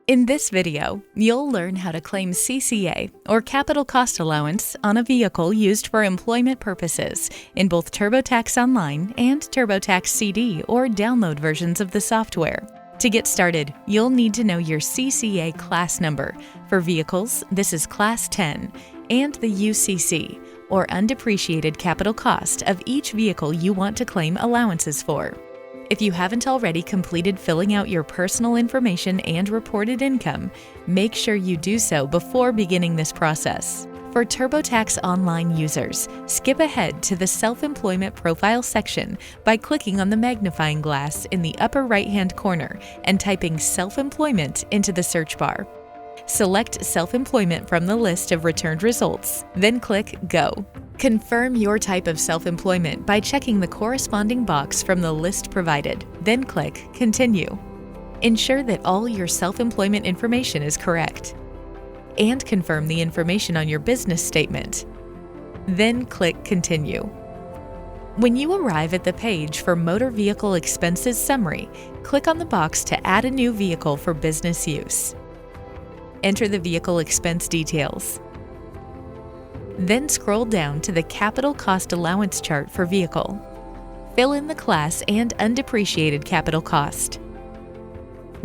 In this video, you'll learn how to claim CCA, or Capital Cost Allowance, on a vehicle used for employment purposes in both TurboTax Online and TurboTax CD or download versions of the software. To get started, you'll need to know your CCA class number. For vehicles, this is Class 10, and the UCC, or undepreciated capital cost, of each vehicle you want to claim allowances for. If you haven't already completed filling out your personal information and reported income, make sure you do so before beginning this process. For TurboTax Online users, skip ahead to the Self-Employment Profile section by clicking on the magnifying glass in the upper right-hand corner and typing Self-Employment into the search bar. Select Self-Employment from the list of returned results, then click Go. Confirm your type of self-employment by checking the corresponding box from the list provided, then click Continue. Ensure that all your self-employment information is correct. And confirm the information on your business statement. Then click Continue. When you arrive at the page for Motor Vehicle Expenses Summary, click on the box to add a new vehicle for business use. Enter the vehicle expense details. Then scroll down to the Capital Cost Allowance chart for vehicle. Fill in the class and undepreciated capital cost.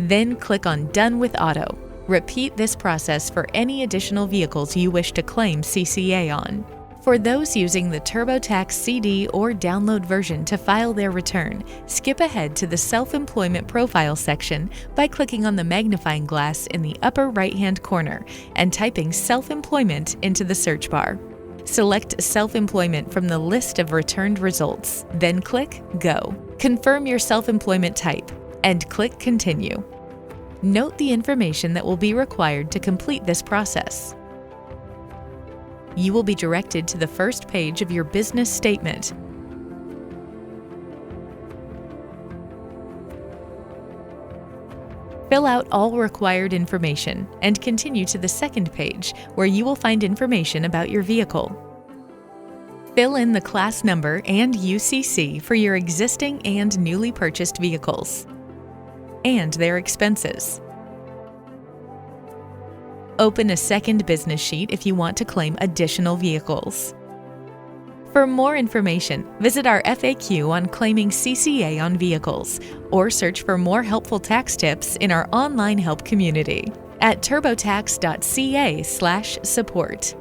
Then click on Done with Auto. Repeat this process for any additional vehicles you wish to claim CCA on. For those using the TurboTax CD or download version to file their return, skip ahead to the Self-Employment Profile section by clicking on the magnifying glass in the upper right-hand corner and typing Self-Employment into the search bar. Select Self-Employment from the list of returned results, then click Go. Confirm your self-employment type and click Continue. Note the information that will be required to complete this process. You will be directed to the first page of your business statement. Fill out all required information and continue to the second page, where you will find information about your vehicle. Fill in the class number and UCC for your existing and newly purchased vehicles, and their expenses. Open a second business sheet if you want to claim additional vehicles. For more information, visit our FAQ on claiming CCA on vehicles, or search for more helpful tax tips in our online help community at turbotax.ca/support.